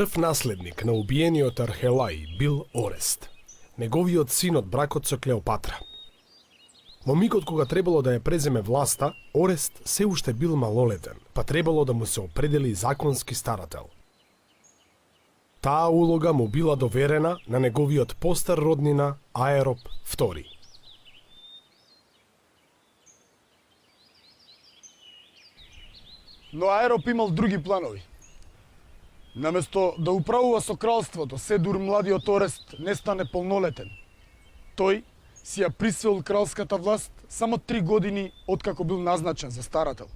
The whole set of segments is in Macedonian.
Прв наследник на убиениот Архелај бил Орест, неговиот син од бракот со Клеопатра. Во мигот кога требало да ја преземе власта, Орест се уште бил малолетен, па требало да му се определи законски старател. Таа улога му била доверена на неговиот постар роднина Аероп II. Но Аероп имал други планови. Наместо да управува со кралството, се дур младиот Орест не стане полнолетен. Тој си ја присвоил кралската власт само 3 години откако бил назначен за старател.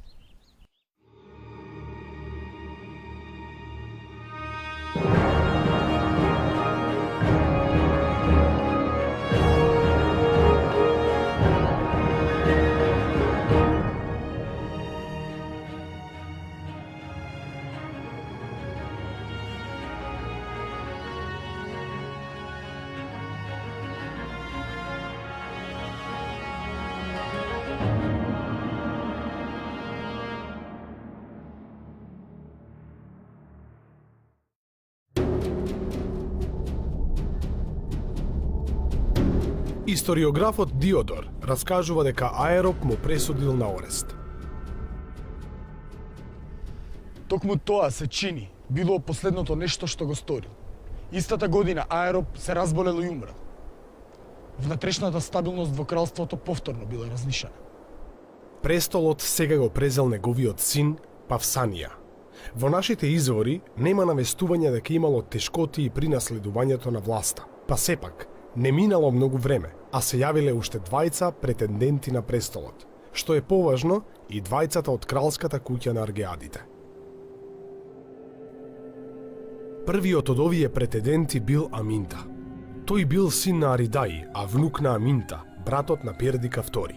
Историографот Диодор раскажува дека Аероп му пресудил на Орест. Токму тоа се чини било последното нешто што го сторил. Истата година Аероп се разболел и умрел. Внатрешната стабилност во кралството повторно била разнишена. Престолот сега го презел неговиот син Павсанија. Во нашите извори нема навестување дека имало тешкоти при наследувањето на власта. Па сепак, не минало многу време, а се јавиле уште двајца претенденти на престолот, што е поважно и двајцата од кралската куќа на Аргеадите. Првиот од овие претенденти бил Аминта. Тој бил син на Аридај, а внук на Аминта, братот на Пердика II.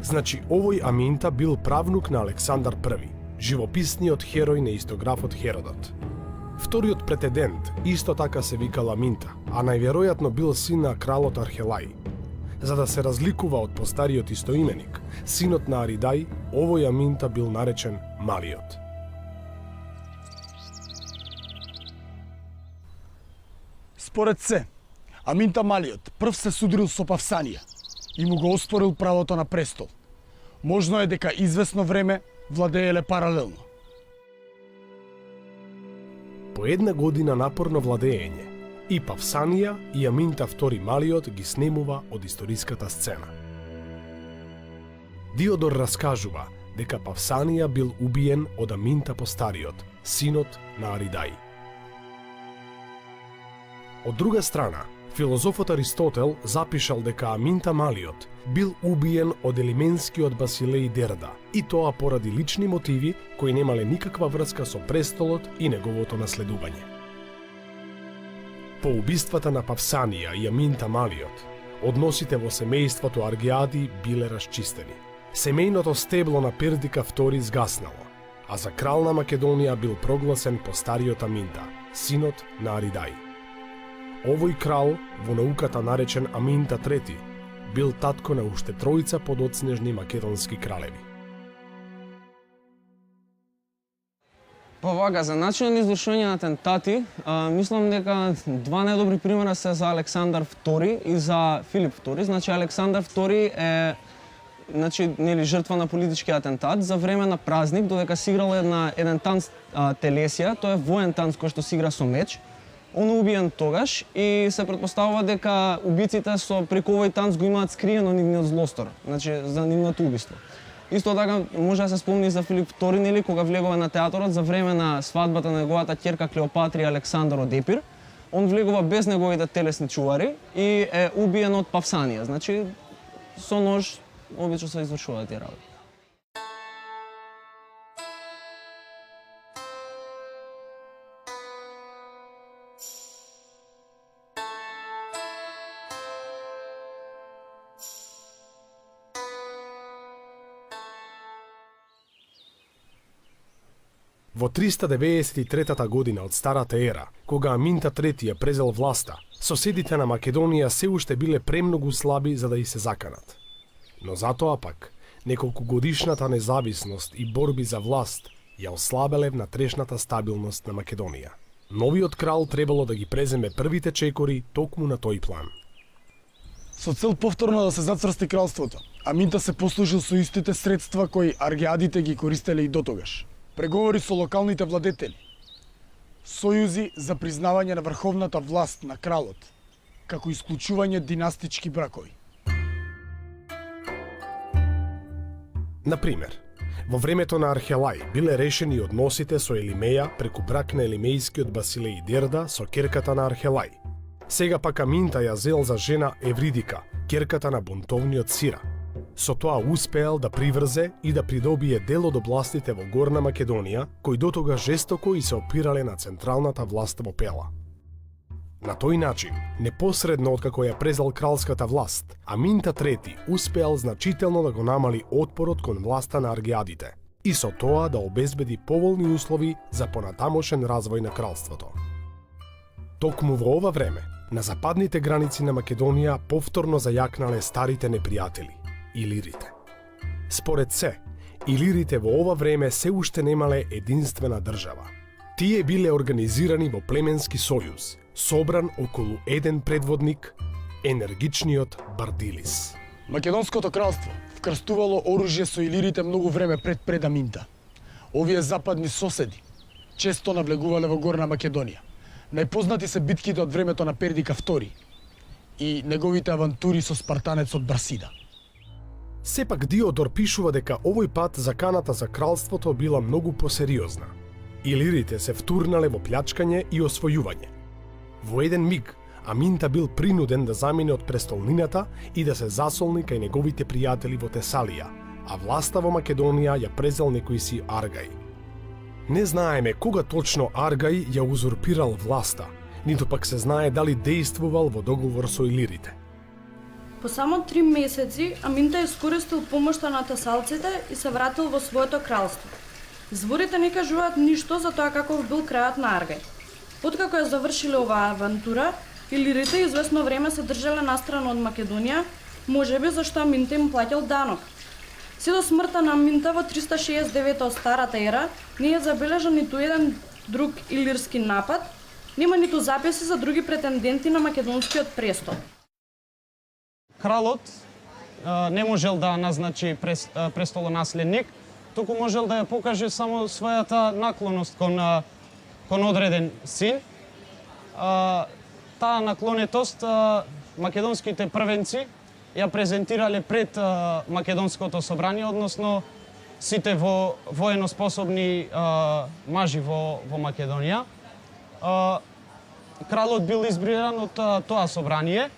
Значи, овој Аминта бил правнук на Александар I, живописниот херој на истографот Херодот. Вториот претендент исто така се викал Аминта, а најверојатно бил син на кралот Архелај. За да се разликува од постариот истоименик, синот на Аридај, овој Аминта бил наречен Малиот. Според се, Аминта Малиот прв се судрил со Павсанија и му го оспорил правото на престол. Можно е дека извесно време владееле паралелно. По една година напорно владење, и Павсанија и Аминта II Малиот ги снемува од историската сцена. Диодор раскажува дека Павсанија бил убиен од Аминта Постариот, синот на Аридај. Од друга страна, филозофот Аристотел запишал дека Аминта Малиот бил убиен од елименскиот Басилеј Дерда, и тоа поради лични мотиви кои немале никаква врска со престолот и неговото наследување. По убиствата на Павсанија и Аминта Малиот, односите во семејството Аргеади биле расчистени. Семејното стебло на Пердика II згаснало, а за крал на Македонија бил прогласен Постариот Аминта, синот на Аридај. Овој крал, во науката наречен Аминта III, бил татко на уште тројца подоцнежни македонски кралеви. Па вака, за начин на извршување на атентати, мислам дека два најдобри примера се за Александар II и за Филип II. Значи, Александар II е жртва на политички атентат за време на празник, додека си играл еден танц телесија, тоа е воен танц кој што се игра со меч. Он убиен тогаш и се претпоставува дека убиците преку овој танц го имаат скриено нивниот злостор, значи за нивното убиство. Исто така може да се спомни за Филип II, нели, кога влегува на театорот за време на свадбата на неговата ќерка Клеопатра и Александар од Епир. Он влегува без неговите телесни чувари и е убиен од Павсанија. Значи со нож обично се извршуваат тие работи. Во 393 година од Старата ера, кога Аминта III ја презел власта, соседите на Македонија се уште биле премногу слаби за да и се заканат. Но затоа пак, неколку годишната независност и борби за власт ја ослабеле внатрешната стабилност на Македонија. Новиот крал требало да ги преземе првите чекори токму на тој план. Со цел повторно да се зацрсти кралството, Аминта се послужил со истите средства кои аргеадите ги користеле и дотогаш. Преговори со локалните владетели, сојузи за признавање на врховната власт на кралот, како исклучување династички бракови. Например, во времето на Архелај биле решени односите со Елимеја преку брак на елимејскиот Басилеј Дерда со керката на Архелај. Сега пак Аминта ја зел за жена Евридика, керката на бунтовниот Сира. Со тоа успеал да приврзе и да придобие дел од областите во Горна Македонија, кои дотога жестоко и се опирале на централната власт во Пела. На тој начин, непосредно откако ја презел кралската власт, Аминта III успеал значително да го намали отпорот кон власта на аргеадите и со тоа да обезбеди поволни услови за понатамошен развој на кралството. Токму во ова време, на западните граници на Македонија повторно зајакнале старите непријатели – илирите. Според се, илирите во ова време се уште немале единствена држава. Тие биле организирани во племенски сојуз, собран околу еден предводник, енергичниот Бардилис. Македонското кралство вкрстувало оружје со илирите многу време пред Аминта. Овие западни соседи често навлегувале во Горна Македонија. Најпознати се битките од времето на Пердика II и неговите авантури со спартанецот Барсида. Сепак Диодор пишува дека овој пат заканата за кралството била многу посериозна. Илирите се втурнале во плячкање и освојување. Во еден миг, Аминта бил принуден да замине од престолнината и да се засолни кај неговите пријатели во Тесалија, а власта во Македонија ја презел некој си Аргај. Не знаеме кога точно Аргај ја узурпирал власта, ниту пак се знае дали дејствувал во договор со илирите. По само 3 месеци Аминта искористил помошта на тесалците и се вратил во своето кралство. Зворите не кажуваат ништо за тоа каков бил крајот на Аргај. Откако ја завршиле оваа авантура, илирите известно време се држале настрана од Македонија, можеби зашто Аминта им плаќал данок. Се до смртта на Аминта во 369 од Старата ера не е забележан ниту еден друг илирски напад, нема ниту записи за други претенденти на македонскиот престол. Кралот не можел да назначи престолонаследник, туку можел да ја покаже само својата наклоност кон одреден син. Таа наклонетост македонските првенци ја презентирале пред Македонското собрание, односно сите военоспособни мажи во Македонија. Кралот бил избран од тоа собрание.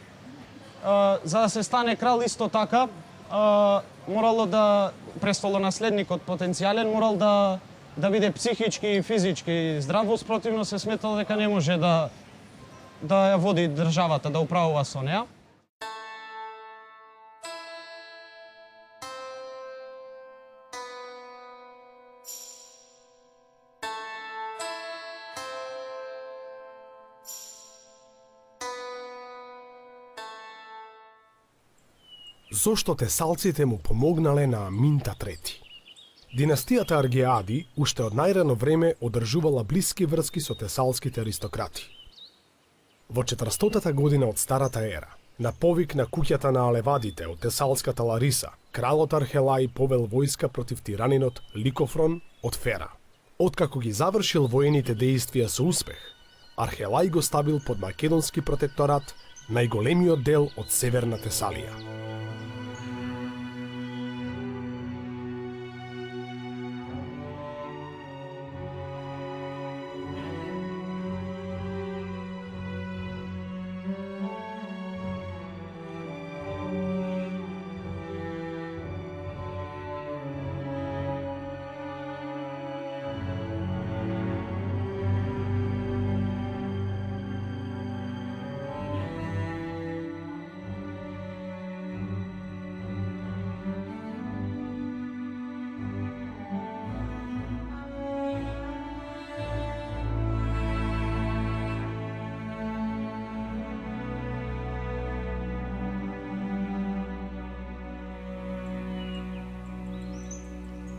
За да се стане крал исто така, морало да престолонаследникот потенцијален морал да биде психички и физички здрав, спротивно се сметало дека не може да ја води државата, да управува со неа. Зошто тесалците му помогнале на Аминта III? Династијата Аргеади уште од најрано време одржувала блиски врски со тесалските аристократи. Во 400-та година од Старата ера, на повик на куќата на Алевадите од тесалската Лариса, кралот Архелај повел војска против тиранинот Ликофрон од Фера. Откако ги завршил воените дејствија со успех, Архелај го ставил под македонски протекторат најголемиот дел од Северна Тесалија.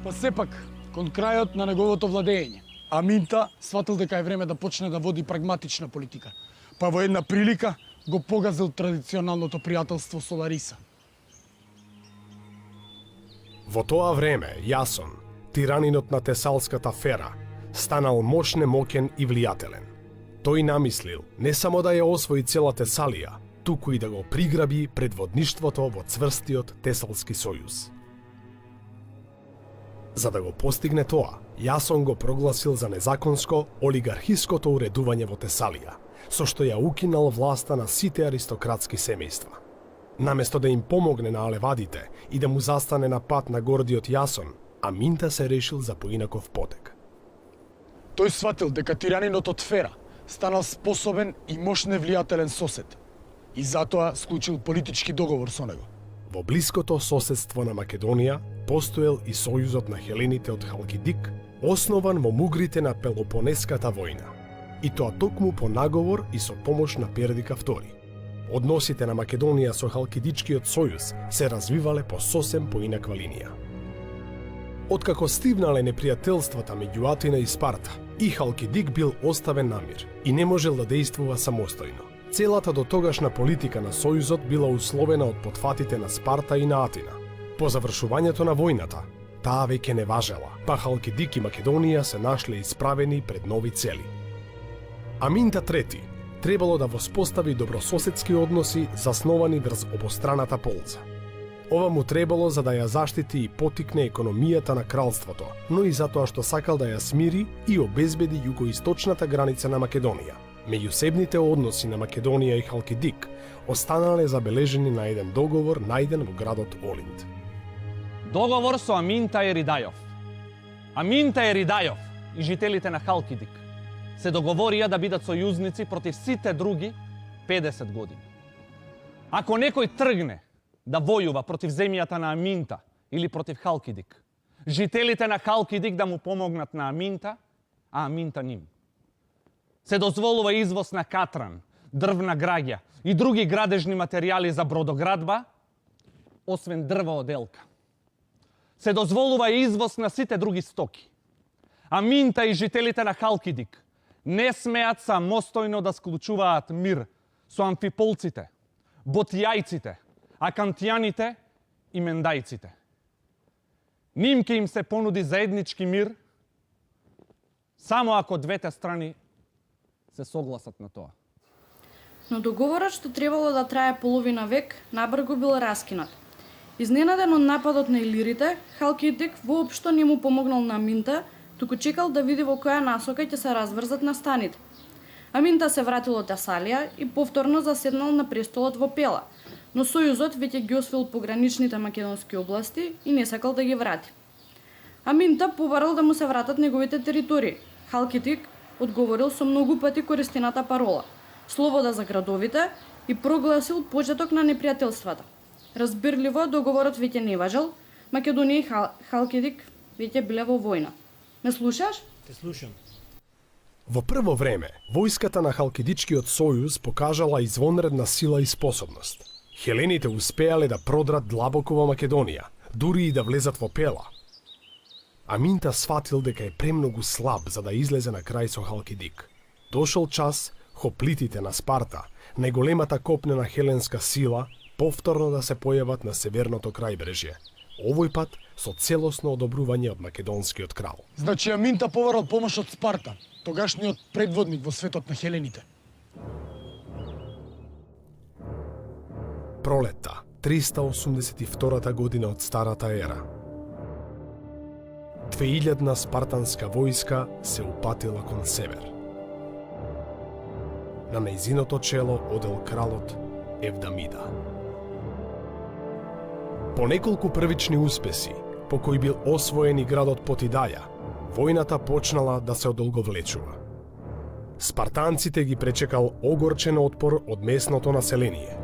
Па сепак, кон крајот на неговото владење, Аминта сватил дека е време да почне да води прагматична политика, па во една прилика го погазил традиционалното пријателство со Лариса. Во тоа време, Јасон, тиранинот на Тесалската фера, станал мощне моќен и влијателен. Тој намислил не само да ја освои цела Тесалија, туку и да го приграби предводништвото во цврстиот Тесалски сојуз. За да го постигне тоа, Јасон го прогласил за незаконско олигархиското уредување во Тесалија, со што ја укинал власта на сите аристократски семејства. Наместо да им помогне на алевадите и да му застане на пат на гордиот Јасон, Аминта се решил за поинаков потек. Тој сватил дека тиранинот од Фера станал способен и мощне влијателен сосед и затоа склучил политички договор со него. Во блиското соседство на Македонија постоел и сојузот на хелените од Халкидик, основан во мугрите на Пелопонеската војна. И тоа токму по наговор и со помош на Пердика II. Односите на Македонија со Халкидичкиот сојуз се развивале по сосем поинаква линија. Откако стивнале непријателствата меѓу Атина и Спарта, и Халкидик бил оставен на мир и не можел да действува самостојно. Целата дотогашна политика на Сојузот била условена од потфатите на Спарта и на Атина. По завршувањето на војната, таа веќе не важела, па Халкидик и Македонија се нашле исправени пред нови цели. Аминта III требало да воспостави добрососедски односи засновани врз обостраната полза. Ова му требало за да ја заштити и потикне економијата на кралството, но и затоа што сакал да ја смири и обезбеди југоисточната граница на Македонија. Меѓусебните односи на Македонија и Халкидик останале забележени на еден договор најден во градот Олинд. Договор со Аминта Еридајов. Аминта Еридајов и жителите на Халкидик се договорија да бидат сојузници против сите други 50 години. Ако некој тргне да војува против земјата на Аминта или против Халкидик, жителите на Халкидик да му помогнат на Аминта, а Аминта ним. Се дозволува извоз на катран, дрвна граѓа и други градежни материјали за бродоградба, освен дрва од елка. Се дозволува извоз на сите други стоки. Аминта и жителите на Халкидик не смеат самостојно да склучуваат мир со амфиполците, ботјајците, акантијаните и мендајците. Ним ке им се понуди заеднички мир, само ако двете страни се согласат на тоа. Но договорот што требало да трае половина век, набрзо бил раскинат. Изненаден од нападот на илирите, Халкидик воопшто не му помогнал на Аминта, туку чекал да види во која насока ќе се разврзат настаните. Аминта се вратил од Тесалија и повторно заседнал на престолот во Пела, но Сојузот веќе ги освоил пограничните македонски области и не сакал да ги врати. Аминта побарал да му се вратат неговите територии. Халкидик одговорил со многу пати користената парола слобода за градовите и прогласил почеток на непријателствата. Разбирливо, договорот веќе не важел, Македонија и Халкидик веќе биле во војна. Ме слушаш? Те слушам. Во прво време, војската на Халкидичкиот сојуз покажала извонредна сила и способност. Хелените успеале да продрат длабоко во Македонија, дури и да влезат во Пела. Аминта сватил дека е премногу слаб за да излезе на крај со Халкидик. Дошол час хоплитите на Спарта, најголемата копнена хеленска сила, повторно да се појават на северното крајбрежје. Овој пат со целосно одобрување од македонскиот крал. Значи Аминта побарал помош од Спарта, тогашниот предводник во светот на хелените. Пролетта, 382 година од Старата ера. 2000 спартанска војска се упатила кон север. На нејзиното чело одел кралот Евдамида. По неколку првични успеси, по кои бил освоен и градот Потидаја, војната почнала да се одолговлечува. Спартанците ги пречекал огорчен отпор од местното население.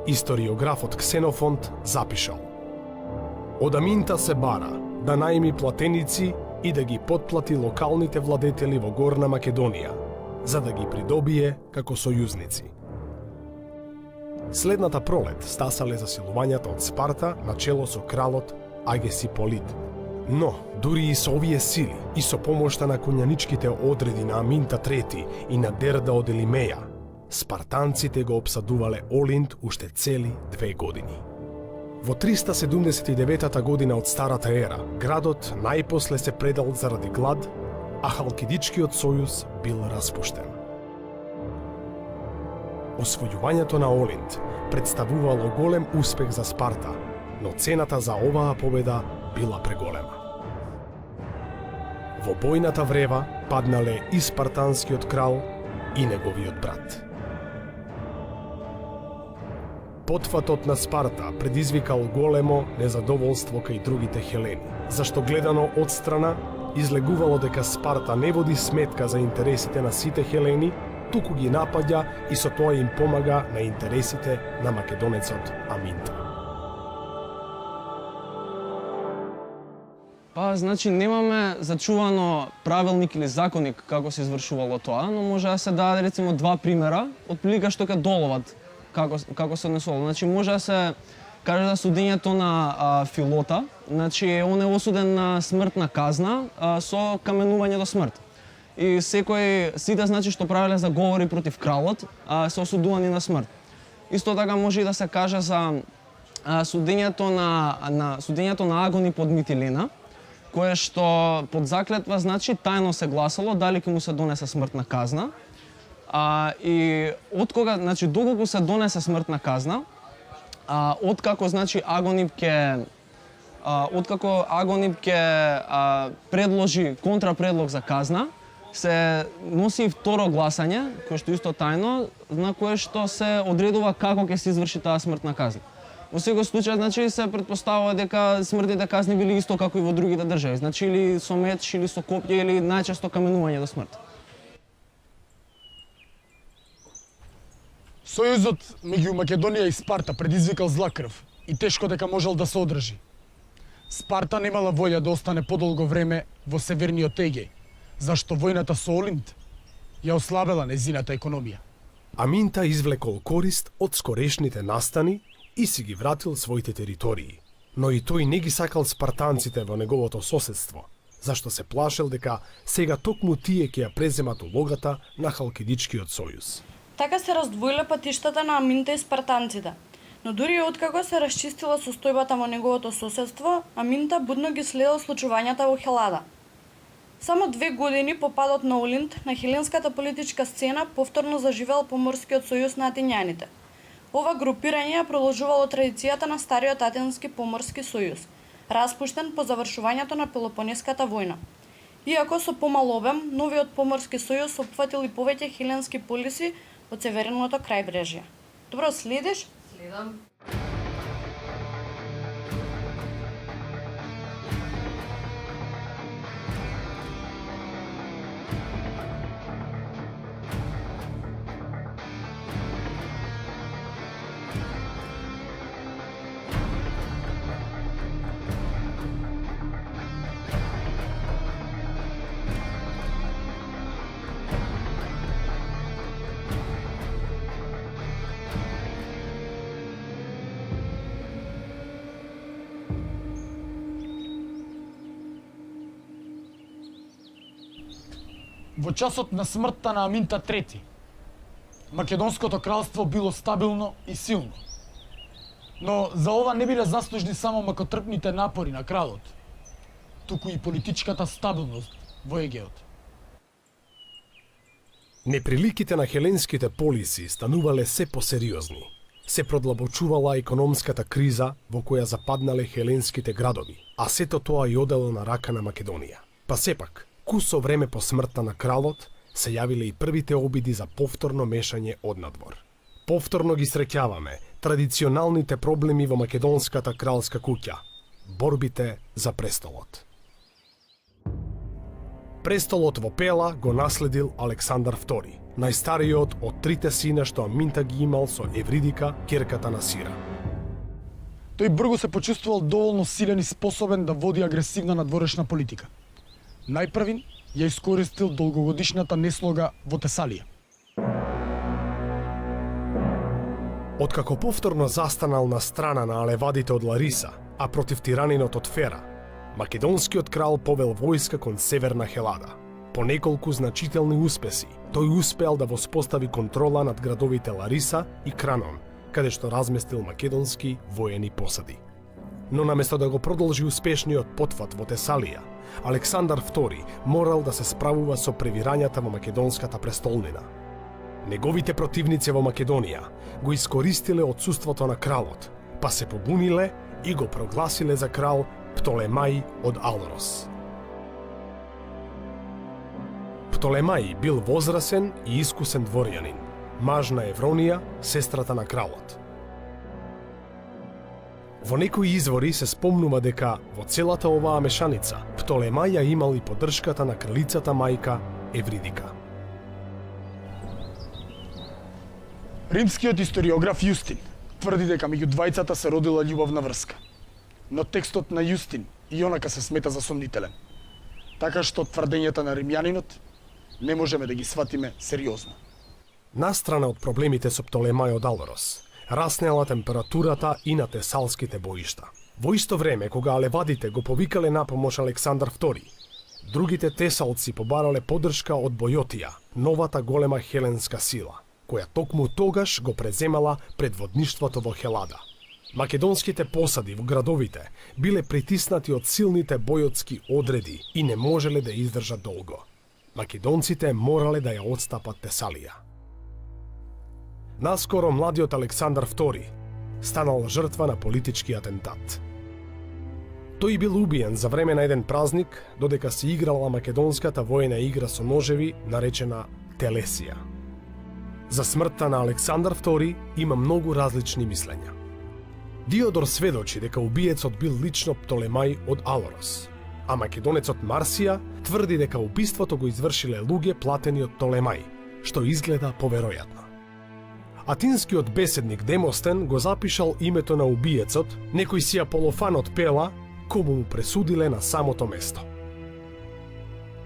Историографот Ксенофонт запишал: од Аминта се бара да најми платеници и да ги потплати локалните владетели во Горна Македонија, за да ги придобие како сојузници. Следната пролет стасале засилувањата од Спарта на чело со кралот Агесиполит. Но, дури и со овие сили, и со помошта на конјаничките одреди на Аминта III и на Дерда од Елимеја, спартанците го обсадувале Олинт уште цели 2 години. Во 379 година од Старата ера, градот најпосле се предал заради глад, а Халкидичкиот сојуз бил распуштен. Освојувањето на Олинт представувало голем успех за Спарта, но цената за оваа победа била преголема. Во бојната врева паднале и спартанскиот крал и неговиот брат. Потфатот на Спарта предизвикал големо незадоволство кај другите хелени, зашто гледано од страна излегувало дека Спарта не води сметка за интересите на сите хелени, туку ги напаѓа и со тоа им помага на интересите на македонецот Аминта. Па, значи, немаме зачувано правилник или законник како се извршувало тоа, но може да се даде рецимо 2 примера од прилика што ќе доловат како се однесувало. Значи, може да се каже за судењето на Филота, значи, он е осуден на смртна казна со каменување до смрт. И сите значи што правеле заговори против кралот се осудувани на смрт. Исто така може и да се каже за судењето на Агони под Митилена, кое што под заклетва значи тајно се гласало дали ќе му се донесе смртна казна. И откога, значи доколку се донесе смртна казна, откако значи Агонип ќе предложи контрапредлог за казна, се носи второ гласање, кое што исто тајно, на кое што се одредува како ќе се изврши таа смртна казна. Во секој случај, значи, се претпоставува дека смртните казни били исто како и во другите држави, значи или со меч, или со копје, или најчесто каменување до смрт. Сојузот меѓу Македонија и Спарта предизвикал зла крв и тешко дека можел да се одржи. Спарта немала волја да остане подолго време во северниот Егеј, зашто војната со Олинт ја ослабела незината економија. Аминта извлекол корист од скорешните настани и си ги вратил своите територии, но и тој не ги сакал спартанците во неговото соседство, зашто се плашел дека сега токму тие ќе ја преземат улогата на Халкидичкиот сојуз. Така се раздвоиле патиштата на Аминта и спартанците, но дури и откако се расчистила состојбата во неговото соседство, Аминта будно ги следел случувањата во Хелада. Само 2 години по падот на Олинт, на хеленската политичка сцена повторно заживел Поморскиот сојуз на атињаните. Ова групирање ја продолжувало традицијата на стариот Атински поморски сојуз, распуштен по завршувањето на Пелопонеската војна. Иако со помал обем, новиот поморски сојуз опфатил и повеќе хеленски полиси од северното крајбрежје. Добро, следиш? Следам. Во часот на смртта на Аминта III, Македонското кралство било стабилно и силно. Но за ова не биле заслужни само макотрпните напори на кралот, туку и политичката стабилност во Егеот. Неприликите на хеленските полиси станувале се посериозни. Се продлабочувала економската криза во која западнале хеленските градови, а сето тоа и одело на рака на Македонија. Па сепак, кусо време по смртта на кралот, се јавиле и првите обиди за повторно мешање однадвор. Повторно ги среќаваме традиционалните проблеми во македонската кралска куќа – борбите за престолот. Престолот во Пела го наследил Александар II, најстариот од трите сина што Аминта ги имал со Евридика, ќерката на Сира. Тој брзо се почувствувал доволно силен и способен да води агресивна надворешна политика. Најпрвин ја искористил долгогодишната неслога во Тесалија. Откако повторно застанал на страна на алевадите од Лариса, а против тиранинот од Фера, Македонскиот крал повел војска кон северна Хелада. По неколку значителни успеси, тој успеал да воспостави контрола над градовите Лариса и Кранон, каде што разместил македонски воени посади. Но наместо да го продолжи успешниот потфат во Тесалија, Александар II морал да се справува со превирањата во македонската престолнина. Неговите противници во Македонија го искористиле отсуството на кралот, па се побуниле и го прогласиле за крал Птолемај од Алорос. Птолемај бил возрасен и искусен дворјанин, маж на Евронија, сестрата на кралот. Во некои извори се спомнува дека во целата оваа мешаница Птолемај ја имал и поддршката на кралицата мајка Евридика. Римскиот историограф Јустин тврди дека меѓу двајцата се родила љубовна врска. Но текстот на Јустин и онака се смета за сомнителен. Така што тврдењата на римјанинот не можеме да ги сватиме сериозно. Настрана од проблемите со Птолемај од Алорос, раснела температурата и на тесалските боишта. Во исто време, кога алевадите го повикале на помош Александар II, другите тесалци побарале поддршка од Бојотија, новата голема хеленска сила, која токму тогаш го преземала предводништвото во Хелада. Македонските посади во градовите биле притиснати од силните бојотски одреди и не можеле да издржат долго. Македонците морале да ја отстапат Тесалија. Наскоро младиот Александар II станал жртва на политички атентат. Тој бил убиен за време на еден празник, додека се играла македонската воена игра со ножеви, наречена Телесија. За смртта на Александар II има многу различни мислења. Диодор сведочи дека убиецот бил лично Птолемај од Алорос, а македонецот Марсија тврди дека убиството го извршиле луѓе платени од Птолемај, што изгледа поверојатно. Атинскиот беседник Демостен го запишал името на убиецот, некој си Аполофан од Пела, кому му пресудиле на самото место.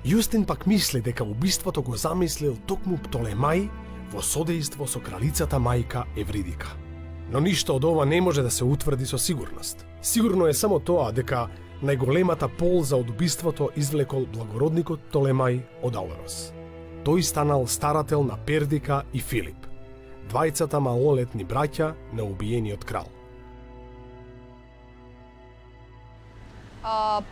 Јустин пак мисли дека убиството го замислил токму Птолемај во содејство со кралицата мајка Евридика. Но ништо од ова не може да се утврди со сигурност. Сигурно е само тоа дека најголемата полза од убиството извлекол благородникот Птолемај од Алорос. Тој станал старател на Пердика и Филип, двајцата малолетни браќа на убиениот крал.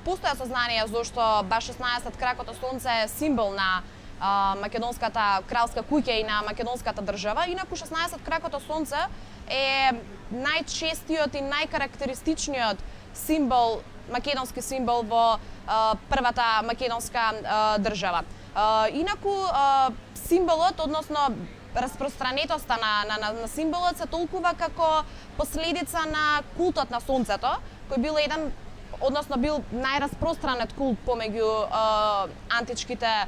Постоја сознание зашто баш 16 кракото сонце е символ на македонската кралска куќа и на македонската држава. Инаку 16 кракото сонце е најчестиот и најкарактеристичниот символ, македонски символ во првата македонска држава. Инаку символот, односно распространетоста на символот се толкува како последица на култот на сонцето, кој бил еден, односно бил најраспространет култ помеѓу античките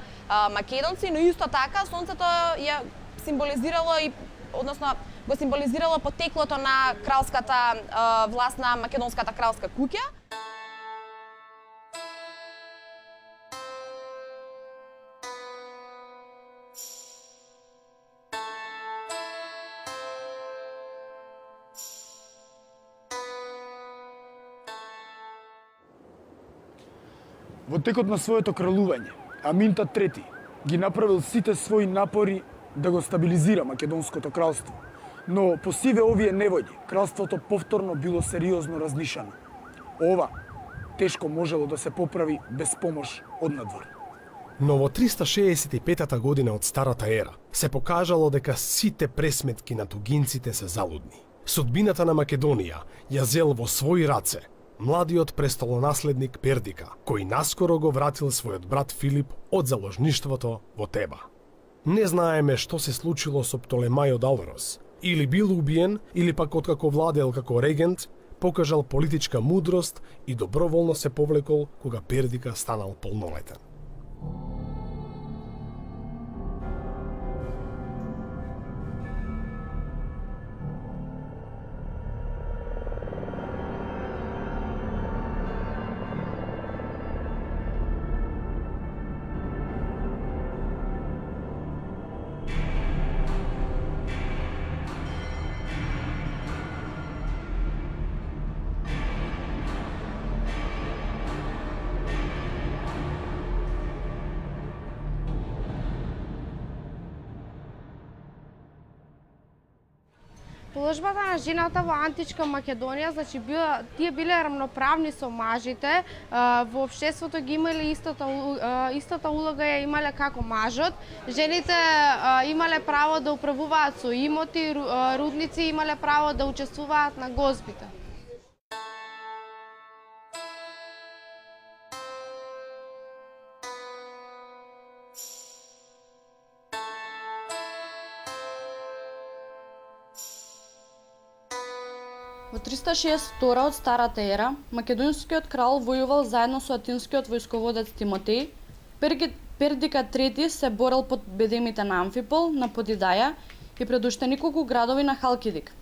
македонци, но исто така сонцето ја символизирало и, односно го символизирало потеклото на кралската власт на македонската кралска куќа. Во текот на своето кралување, Аминта III ги направил сите своји напори да го стабилизира македонското кралство, но по сиве овие невојди, кралството повторно било сериозно разнишано. Ова тешко можело да се поправи без помош од надвор. Но во 365 година од Старата ера се покажало дека сите пресметки на тугинците се залудни. Судбината на Македонија ја зел во своји раце младиот престолонаследник Пердика, кој наскоро го вратил својот брат Филип од заложништвото во Теба. Не знаеме што се случило со Птолемај од Алорос. Или бил убиен, или пак откако владеел како регент, покажал политичка мудрост и доброволно се повлекол кога Пердика станал полнолетен. Положбата на жената во античка Македонија, значи тие биле рамноправни со мажите, во општеството ги имале истата улога ја имале како мажот. Жените имале право да управуваат со имоти, рудници имале право да учествуваат на гозбите. Во 362 од Старата ера, македонскиот крал војувал заедно со атинскиот војсководец Тимотеј. Пердика III се борел под бедемите на Амфипол, на Подидаја и пред уште неколку градови на Халкидик.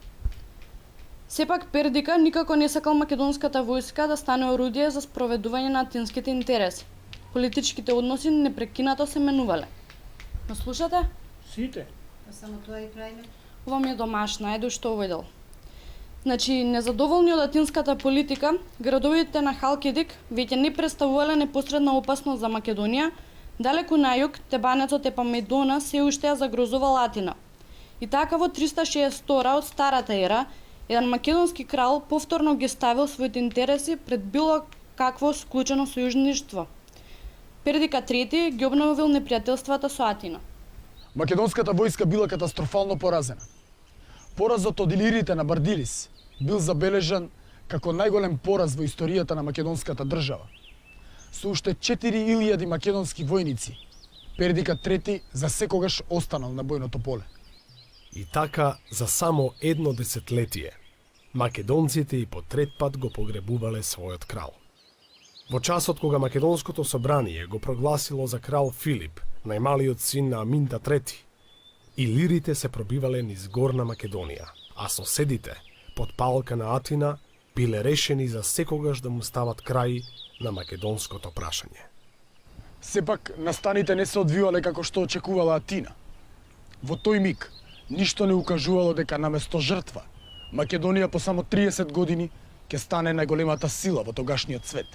Сепак Пердика никако не сакал македонската војска да стане орудие за спроведување на атинските интереси. Политичките односи непрекинато се менувале. Но слушате? Сите. Само тоа и правиме. Ова ми е домашна, еду што овој дел. Значи, незадоволни од атинската политика, градовите на Халкидик веќе не представувале непосредна опасност за Македонија. Далеку на југ, Тебанецот Епамедона се уште ја загрозувал Атина. И така во 362 од Старата ера, еден македонски крал повторно ги ставил своите интереси пред било какво склучено сојужништво. Пердика III ги обновил непријателствата со Атина. Македонската војска била катастрофално поразена. Поразот од илирите на Бардилис бил забележан како најголем пораз во историјата на македонската држава. Со уште 4000 македонски војници, Пердика III за секогаш останал на бојното поле. И така, за само едно десетлетие, македонците и по трет пат го погребувале својот крал. Во часот кога Македонското собрание го прогласило за крал Филип, најмалиот син на Аминта III, илирите се пробивале низ Горна Македонија, а соседите, под палка на Атина, биле решени за секогаш да му стават крај на македонското прашање. Сепак, настаните не се одвивале како што очекувала Атина. Во тој миг, ништо не укажувало дека наместо жртва, Македонија по само 30 години ќе стане најголемата сила во тогашниот свет.